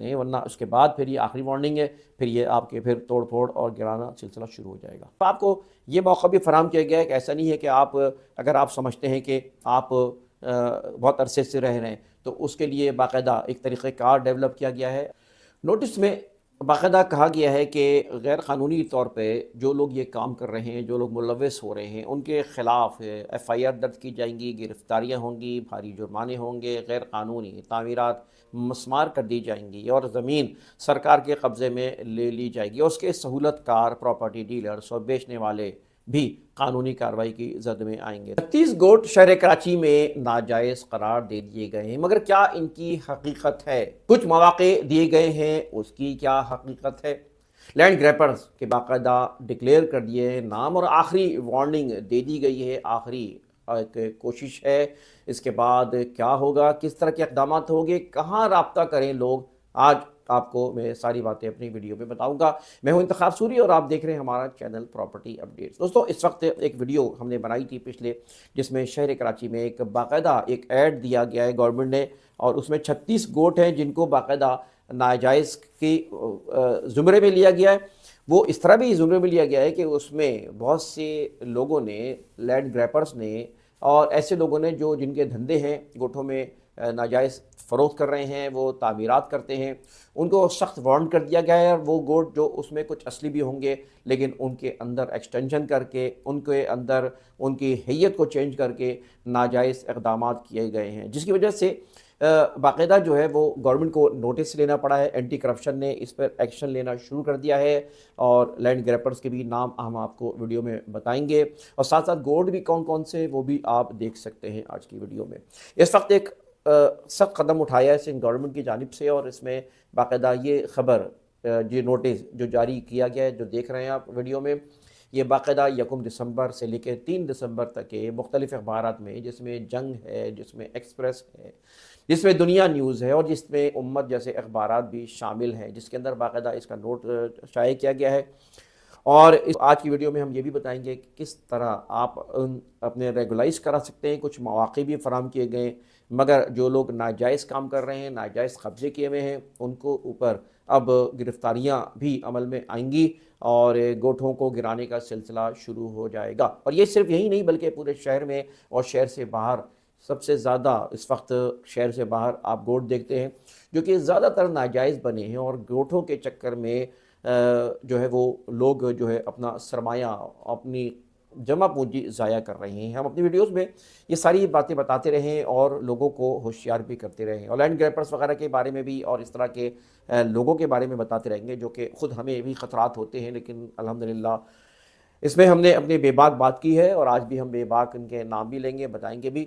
ہیں، ورنہ اس کے بعد پھر یہ آخری وارننگ ہے، پھر یہ آپ کے پھر توڑ پھوڑ اور گرانا سلسلہ شروع ہو جائے گا۔ آپ کو یہ موقع بھی فراہم کیا گیا ہے کہ ایسا نہیں ہے کہ آپ اگر آپ سمجھتے ہیں کہ آپ بہت عرصے سے رہ رہے ہیں تو اس کے لیے باقاعدہ ایک طریقہ کار ڈیولپ کیا گیا ہے۔ نوٹس میں باقاعدہ کہا گیا ہے کہ غیر قانونی طور پہ جو لوگ یہ کام کر رہے ہیں، جو لوگ ملوث ہو رہے ہیں، ان کے خلاف ایف آئی آر درج کی جائیں گی، گرفتاریاں ہوں گی، بھاری جرمانے ہوں گے، غیر قانونی تعمیرات مسمار کر دی جائیں گی اور زمین سرکار کے قبضے میں لے لی جائے گی، اور اس کے سہولت کار، پراپرٹی ڈیلرز اور بیچنے والے بھی قانونی کارروائی کی زد میں آئیں گے۔ 36 گوٹ شہر کراچی میں ناجائز قرار دے دیے گئے ہیں، مگر کیا ان کی حقیقت ہے؟ کچھ مواقع دیے گئے ہیں، اس کی کیا حقیقت ہے؟ لینڈ گریپرز کے باقاعدہ ڈکلیئر کر دیے نام اور آخری وارننگ دے دی گئی ہے، آخری ایک کوشش ہے۔ اس کے بعد کیا ہوگا، کس طرح کے اقدامات ہوں گے، کہاں رابطہ کریں لوگ، آج آپ کو میں ساری باتیں اپنی ویڈیو میں بتاؤں گا۔ میں ہوں انتخاب سوری اور آپ دیکھ رہے ہیں ہمارا چینل پراپرٹی اپڈیٹس۔ دوستو، اس وقت ایک ویڈیو ہم نے بنائی تھی پچھلے، جس میں شہر کراچی میں ایک باقاعدہ ایک ایڈ دیا گیا ہے گورنمنٹ نے، اور اس میں 36 گوٹ ہیں جن کو باقاعدہ ناجائز کی زمرے میں لیا گیا ہے۔ وہ اس طرح بھی زمرے میں لیا گیا ہے کہ اس میں بہت سے لوگوں نے، لینڈ گریپرز نے اور ایسے لوگوں نے جو جن کے دھندے ہیں گوٹھوں میں ناجائز فروخت کر رہے ہیں، وہ تعمیرات کرتے ہیں، ان کو سخت وارن کر دیا گیا ہے۔ اور وہ گوٹ جو اس میں کچھ اصلی بھی ہوں گے، لیکن ان کے اندر ایکسٹینشن کر کے، ان کے اندر ان کی حیت کو چینج کر کے ناجائز اقدامات کیے گئے ہیں، جس کی وجہ سے باقاعدہ جو ہے وہ گورنمنٹ کو نوٹس لینا پڑا ہے۔ اینٹی کرپشن نے اس پر ایکشن لینا شروع کر دیا ہے، اور لینڈ گریپرز کے بھی نام ہم آپ کو ویڈیو میں بتائیں گے، اور ساتھ ساتھ گوٹ بھی کون کون سے وہ بھی آپ دیکھ سکتے ہیں آج کی ویڈیو میں۔ اس وقت ایک سخت قدم اٹھایا ہے سندھ گورنمنٹ کی جانب سے، اور اس میں باقاعدہ یہ خبر، یہ نوٹس جو جاری کیا گیا ہے، جو دیکھ رہے ہیں آپ ویڈیو میں، یہ باقاعدہ 1 دسمبر سے لے کے 3 دسمبر تک کے مختلف اخبارات میں، جس میں جنگ ہے، جس میں ایکسپریس ہے، جس میں دنیا نیوز ہے، اور جس میں امت جیسے اخبارات بھی شامل ہیں، جس کے اندر باقاعدہ اس کا نوٹ شائع کیا گیا ہے۔ اور آج کی ویڈیو میں ہم یہ بھی بتائیں گے کہ کس طرح آپ اپنے ریگولائز کرا سکتے ہیں۔ کچھ مواقع بھی فراہم کیے گئے، مگر جو لوگ ناجائز کام کر رہے ہیں، ناجائز قبضے کیے ہوئے ہیں، ان کو اوپر اب گرفتاریاں بھی عمل میں آئیں گی، اور گوٹھوں کو گرانے کا سلسلہ شروع ہو جائے گا۔ اور یہ صرف یہی نہیں بلکہ پورے شہر میں اور شہر سے باہر، سب سے زیادہ اس وقت شہر سے باہر آپ گوٹ دیکھتے ہیں جو کہ زیادہ تر ناجائز بنے ہیں، اور گوٹھوں کے چکر میں جو ہے وہ لوگ جو ہے اپنا سرمایہ، اپنی جمع پونجی ضائع کر رہے ہیں۔ ہم اپنی ویڈیوز میں یہ ساری باتیں بتاتے رہیں اور لوگوں کو ہوشیار بھی کرتے رہیں، اور لینڈ گریپرز وغیرہ کے بارے میں بھی اور اس طرح کے لوگوں کے بارے میں بتاتے رہیں گے جو کہ خود ہمیں بھی خطرات ہوتے ہیں، لیکن الحمدللہ اس میں ہم نے اپنے بے باک بات کی ہے، اور آج بھی ہم بے باک ان کے نام بھی لیں گے، بتائیں گے بھی۔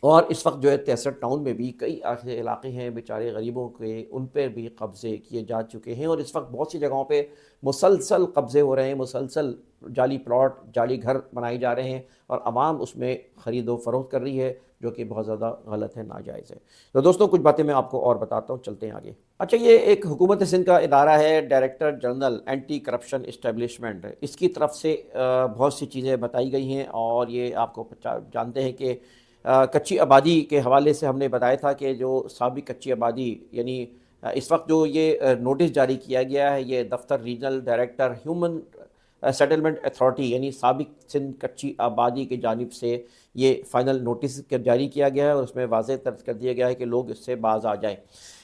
اور اس وقت جو ہے 63 ٹاؤن میں بھی کئی ایسے علاقے ہیں بیچارے غریبوں کے، ان پر بھی قبضے کیے جا چکے ہیں، اور اس وقت بہت سی جگہوں پہ مسلسل قبضے ہو رہے ہیں، مسلسل جعلی پلاٹ، جعلی گھر بنائے جا رہے ہیں، اور عوام اس میں خرید و فروخت کر رہی ہے، جو کہ بہت زیادہ غلط ہے، ناجائز ہے۔ تو دوستوں، کچھ باتیں میں آپ کو اور بتاتا ہوں، چلتے ہیں آگے۔ اچھا، یہ ایک حکومت سندھ کا ادارہ ہے، director general anti corruption establishment, اس کی طرف سے بہت سی چیزیں بتائی گئی ہیں، اور یہ آپ کو جانتے ہیں کہ کچی آبادی کے حوالے سے ہم نے بتایا تھا کہ جو سابق کچی آبادی، یعنی اس وقت جو یہ نوٹس جاری کیا گیا ہے، یہ دفتر regional director human settlement authority یعنی سابق سندھ کچی آبادی کی جانب سے یہ فائنل نوٹس جاری کیا گیا ہے، اور اس میں واضح طرز کر دیا گیا ہے کہ لوگ اس سے باز آ جائیں۔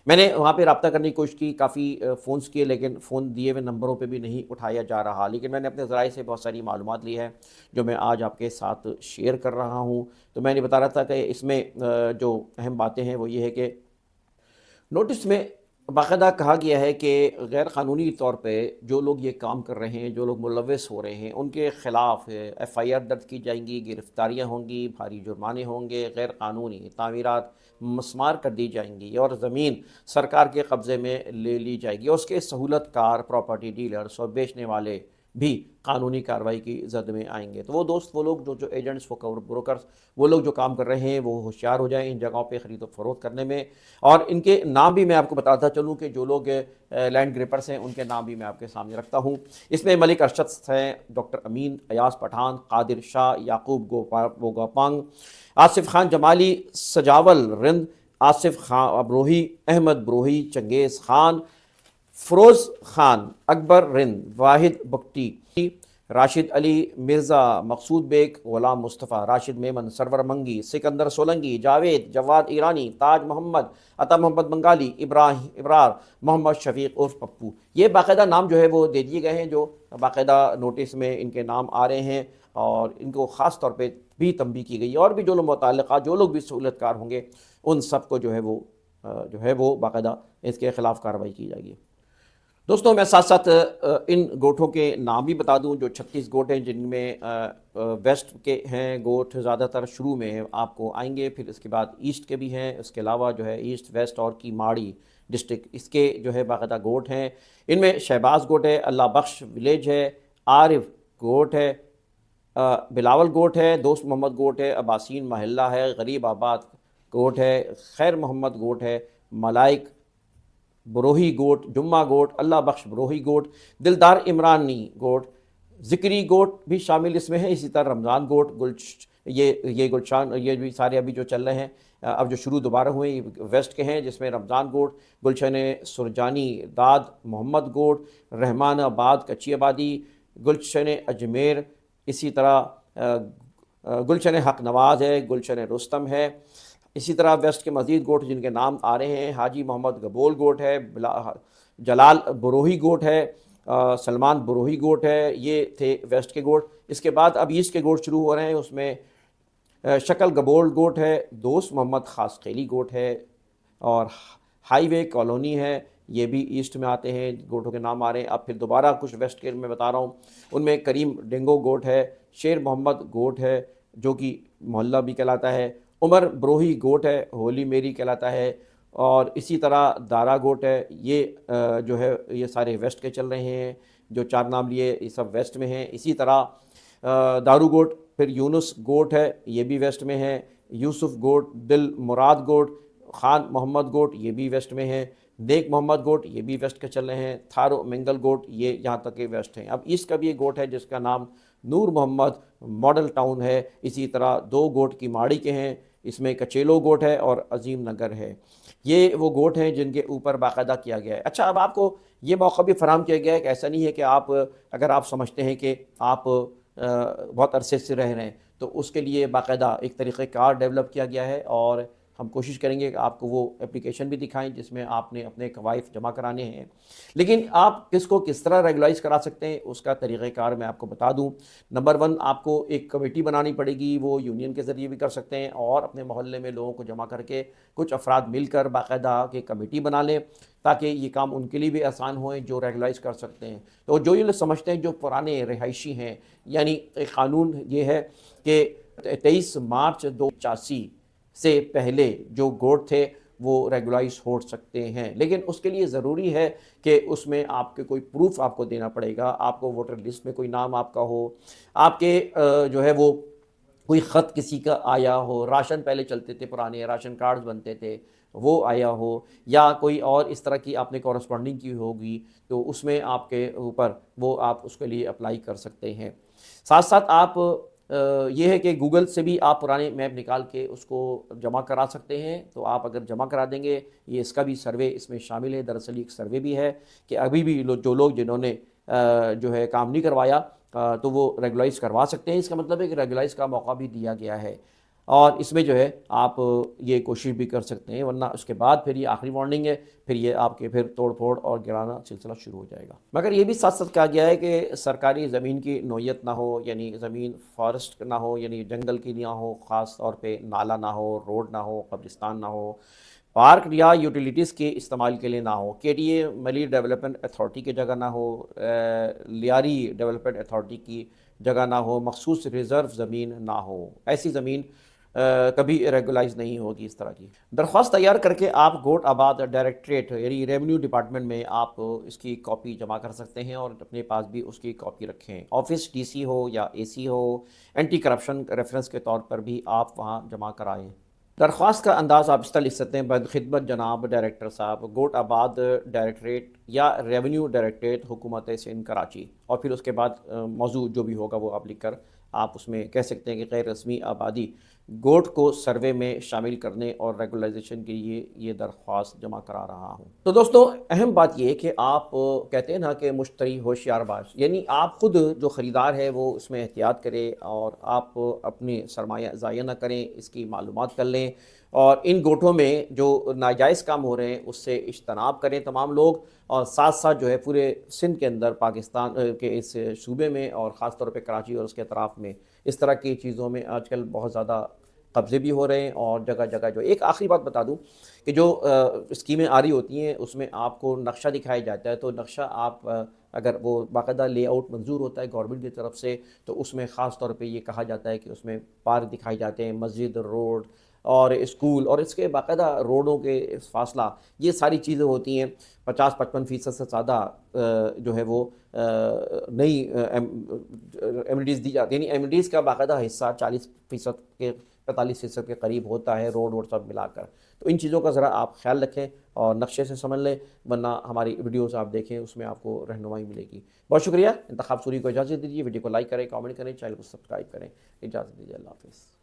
میں نے وہاں پہ رابطہ کرنے کی کوشش کی، کافی فونز کیے، لیکن فون دیے ہوئے نمبروں پہ بھی نہیں اٹھایا جا رہا، لیکن میں نے اپنے ذرائع سے بہت ساری معلومات لی ہے جو میں آج آپ کے ساتھ شیئر کر رہا ہوں۔ تو میں نے بتا رہا تھا کہ اس میں جو اہم باتیں ہیں وہ یہ ہے کہ نوٹس میں باقاعدہ کہا گیا ہے کہ غیر قانونی طور پہ جو لوگ یہ کام کر رہے ہیں، جو لوگ ملوث ہو رہے ہیں، ان کے خلاف ایف آئی آر درج کی جائیں گی، گرفتاریاں ہوں گی، بھاری جرمانے ہوں گے، غیر قانونی تعمیرات مسمار کر دی جائیں گی، اور زمین سرکار کے قبضے میں لے لی جائے گی، اور اس کے سہولت کار، پراپرٹی ڈیلرز اور بیچنے والے بھی قانونی کارروائی کی زد میں آئیں گے۔ تو وہ دوست، وہ لوگ جو ایجنٹس، وہ بروکرز، وہ لوگ جو کام کر رہے ہیں، وہ ہوشیار ہو جائیں ان جگہوں پہ خرید و فروخت کرنے میں۔ اور ان کے نام بھی میں آپ کو بتاتا چلوں کہ جو لوگ لینڈ گریپرز ہیں ان کے نام بھی میں آپ کے سامنے رکھتا ہوں۔ اس میں ملک ارشد ہیں، ڈاکٹر امین، ایاز پٹھان، قادر شاہ، یعقوب گوپانگ، آصف خان جمالی، سجاول رند، آصف خان ابروہی، احمد بروہی، چنگیز خان، فروز خان، اکبر رند، واحد بگٹی، راشد علی مرزا، مقصود بیگ، غلام مصطفیٰ، راشد میمن، سرور منگی، سکندر سولنگی، جاوید، جواد ایرانی، تاج محمد، عطا محمد بنگالی، ابرار، محمد شفیق عرف پپو۔ یہ باقاعدہ نام جو ہے وہ دے دیے گئے ہیں، جو باقاعدہ نوٹس میں ان کے نام آ رہے ہیں، اور ان کو خاص طور پہ بھی تنبیہ کی گئی، اور بھی جو لوگ متعلقہ جو لوگ بھی سہولت کار ہوں گے ان سب کو جو ہے وہ باقاعدہ اس کے خلاف کارروائی کی جائے گی۔ دوستوں میں ساتھ ساتھ ان گوٹھوں کے نام بھی بتا دوں، جو 36 گوٹ ہیں جن میں ویسٹ کے ہیں گوٹھ، زیادہ تر شروع میں آپ کو آئیں گے، پھر اس کے بعد ایسٹ کے بھی ہیں، اس کے علاوہ جو ہے ایسٹ، ویسٹ اور کی ماڑی ڈسٹرکٹ اس کے جو ہے باقاعدہ گوٹ ہیں۔ ان میں شہباز گوٹ ہے، اللہ بخش ولیج ہے، عارف گوٹ ہے، بلاول گوٹ ہے، دوست محمد گوٹ ہے، عباسین محلہ ہے، غریب آباد گوٹ ہے، خیر محمد گوٹ ہے، ملائک بروہی گوٹ، جمعہ گوٹ، اللہ بخش بروہی گوٹ، دلدار عمرانی گوٹ، ذکری گوٹ بھی شامل اس میں ہے، اسی طرح رمضان گوٹ، یہ گلشان، یہ بھی سارے ابھی جو چل رہے ہیں اب جو شروع دوبارہ ہوئے یہ ویسٹ کے ہیں، جس میں رمضان گوٹ، گلشن سرجانی داد، محمد گوٹ، رحمان آباد کچی آبادی، گلشن اجمیر، اسی طرح گلشن حق نواز ہے، گلشن رستم ہے۔ اسی طرح ویسٹ کے مزید گوٹ جن کے نام آ رہے ہیں، حاجی محمد گبول گوٹ ہے، جلال بروہی گوٹ ہے، سلمان بروہی گوٹ ہے، یہ تھے ویسٹ کے گوٹ۔ اس کے بعد اب ایسٹ کے گوٹ شروع ہو رہے ہیں، اس میں شکل گبول گوٹ ہے، دوست محمد خاص خیلی گوٹ ہے، اور ہائی وے کالونی ہے، یہ بھی ایسٹ میں آتے ہیں، گوٹوں کے نام آ رہے ہیں۔ اب پھر دوبارہ کچھ ویسٹ کے میں بتا رہا ہوں، ان میں کریم ڈینگو گوٹ ہے، شیر محمد گوٹ ہے جو کہ محلہ بھی کہلاتا ہے، عمر بروہی گوٹ ہے، ہولی میری کہلاتا ہے، اور اسی طرح دارا گوٹ ہے۔ یہ جو ہے یہ سارے ویسٹ کے چل رہے ہیں، جو چار نام لیے یہ سب ویسٹ میں ہیں۔ اسی طرح دارو گوٹ، پھر یونس گوٹ ہے، یہ بھی ویسٹ میں ہے، یوسف گوٹ، دل مراد گوٹ، خان محمد گوٹ، یہ بھی ویسٹ میں ہے، نیک محمد گوٹ، یہ بھی ویسٹ کے چل رہے ہیں، تھارو منگل گوٹ، یہ یہاں تک کہ ویسٹ ہیں۔ اب ایسٹ کا بھی ایک گوٹ ہے جس کا نام نور محمد ماڈل ٹاؤن ہے، اسی طرح دو گوٹ کی ماڑی کے ہیں، اس میں کچیلو گوٹ ہے اور عظیم نگر ہے۔ یہ وہ گوٹ ہیں جن کے اوپر باقاعدہ کیا گیا ہے۔ اچھا، اب آپ کو یہ موقع بھی فراہم کیا گیا ہے کہ ایسا نہیں ہے کہ آپ اگر آپ سمجھتے ہیں کہ آپ بہت عرصے سے رہ رہے ہیں تو اس کے لیے باقاعدہ ایک طریقہ کار ڈیولپ کیا گیا ہے، اور ہم کوشش کریں گے کہ آپ کو وہ اپلیکیشن بھی دکھائیں جس میں آپ نے اپنے قوائف جمع کرانے ہیں، لیکن آپ کس کو کس طرح ریگولائز کرا سکتے ہیں اس کا طریقہ کار میں آپ کو بتا دوں۔ نمبر 1، آپ کو ایک کمیٹی بنانی پڑے گی، وہ یونین کے ذریعے بھی کر سکتے ہیں، اور اپنے محلے میں لوگوں کو جمع کر کے کچھ افراد مل کر باقاعدہ کہ کمیٹی بنا لیں تاکہ یہ کام ان کے لیے بھی آسان ہوئے جو ریگولائز کر سکتے ہیں۔ تو جو یہ لوگ سمجھتے ہیں جو پرانے رہائشی ہیں، یعنی ایک قانون یہ ہے کہ 23 مارچ 2085 سے پہلے جو گوٹ تھے وہ ریگولائز ہو سکتے ہیں، لیکن اس کے لیے ضروری ہے کہ اس میں آپ کے کوئی پروف آپ کو دینا پڑے گا، آپ کو ووٹر لسٹ میں کوئی نام آپ کا ہو، آپ کے جو ہے وہ کوئی خط کسی کا آیا ہو، راشن پہلے چلتے تھے، پرانے راشن کارڈز بنتے تھے، وہ آیا ہو، یا کوئی اور اس طرح کی آپ نے کورسپونڈنگ کی ہوگی تو اس میں آپ کے اوپر وہ آپ اس کے لیے اپلائی کر سکتے ہیں۔ ساتھ ساتھ آپ یہ ہے کہ گوگل سے بھی آپ پرانے میپ نکال کے اس کو جمع کرا سکتے ہیں، تو آپ اگر جمع کرا دیں گے، یہ اس کا بھی سروے اس میں شامل ہے۔ دراصل ایک سروے بھی ہے کہ ابھی بھی جو لوگ جنہوں نے جو ہے کام نہیں کروایا تو وہ ریگولائز کروا سکتے ہیں، اس کا مطلب ہے کہ ریگولائز کا موقع بھی دیا گیا ہے، اور اس میں جو ہے آپ یہ کوشش بھی کر سکتے ہیں، ورنہ اس کے بعد پھر یہ آخری وارننگ ہے، پھر یہ آپ کے پھر توڑ پھوڑ اور گرانا سلسلہ شروع ہو جائے گا۔ مگر یہ بھی ساتھ ساتھ کہا گیا ہے کہ سرکاری زمین کی نوعیت نہ ہو، یعنی زمین فارسٹ نہ ہو، یعنی جنگل کی نہ ہو، خاص طور پہ نالا نہ ہو، روڈ نہ ہو، قبرستان نہ ہو، پارک یا یوٹیلیٹیز کے استعمال کے لیے نہ ہو، کے ڈی اے ملی ڈیولپمنٹ اتھارٹی کی جگہ نہ ہو، لیاری ڈیولپمنٹ اتھارٹی کی جگہ نہ ہو، مخصوص ریزرو زمین نہ ہو، ایسی زمین کبھی ریگولائز نہیں ہوگی اس طرح کی۔ درخواست تیار کر کے آپ گوٹ آباد ڈائریکٹریٹ یعنی ریونیو ڈپارٹمنٹ میں آپ اس کی کاپی جمع کر سکتے ہیں، اور اپنے پاس بھی اس کی کاپی رکھیں۔ آفس ڈی سی ہو یا اے سی ہو، اینٹی کرپشن ریفرنس کے طور پر بھی آپ وہاں جمع کرائیں۔ درخواست کا انداز آپ اس طرح لکھ سکتے ہیں: بدخدمت جناب ڈائریکٹر صاحب، گوٹ آباد ڈائریکٹریٹ یا ریونیو ڈائریکٹریٹ، حکومت سندھ کراچی، اور پھر اس کے بعد موضوع جو بھی ہوگا وہ آپ لکھ کر آپ اس میں کہہ سکتے ہیں کہ غیر رسمی آبادی گوٹ کو سروے میں شامل کرنے اور ریگولائزیشن کے لیے یہ درخواست جمع کرا رہا ہوں۔ تو دوستوں اہم بات یہ کہ آپ کہتے ہیں نا کہ مشتری ہوشیار باش، یعنی آپ خود جو خریدار ہے وہ اس میں احتیاط کرے اور آپ اپنی سرمایہ ضائع نہ کریں، اس کی معلومات کر لیں اور ان گوٹھوں میں جو ناجائز کام ہو رہے ہیں اس سے اجتناب کریں تمام لوگ، اور ساتھ ساتھ جو ہے پورے سندھ کے اندر پاکستان کے اس صوبے میں اور خاص طور پہ کراچی اور اس کے اطراف میں اس طرح کی چیزوں میں آج کل بہت زیادہ قبضے بھی ہو رہے ہیں اور جگہ جگہ جو ایک آخری بات بتا دوں کہ جو اسکیمیں آ رہی ہوتی ہیں اس میں آپ کو نقشہ دکھایا جاتا ہے، تو نقشہ آپ اگر وہ باقاعدہ لے آؤٹ منظور ہوتا ہے گورنمنٹ کی طرف سے تو اس میں خاص طور پہ یہ کہا جاتا ہے کہ اس میں پارک دکھائے جاتے ہیں، مسجد، روڈ اور اسکول، اور اس کے باقاعدہ روڈوں کے فاصلہ، یہ ساری چیزیں ہوتی ہیں۔ 50-55% سے زیادہ جو ہے وہ نئی ایمنیٹیز دی جاتی ہیں، یعنی ایمنیٹیز کا باقاعدہ حصہ 40% کے 45% کے قریب ہوتا ہے، روڈ ووڈ سب ملا کر۔ تو ان چیزوں کا ذرا آپ خیال رکھیں اور نقشے سے سمجھ لیں، ورنہ ہماری ویڈیوز آپ دیکھیں، اس میں آپ کو رہنمائی ملے گی۔ بہت شکریہ۔ انتخاب سوری کو اجازت دیجیے، ویڈیو کو لائک کریں، کامنٹ کریں، چینل کو سبسکرائب کریں۔ اجازت دیجیے، اللہ حافظ۔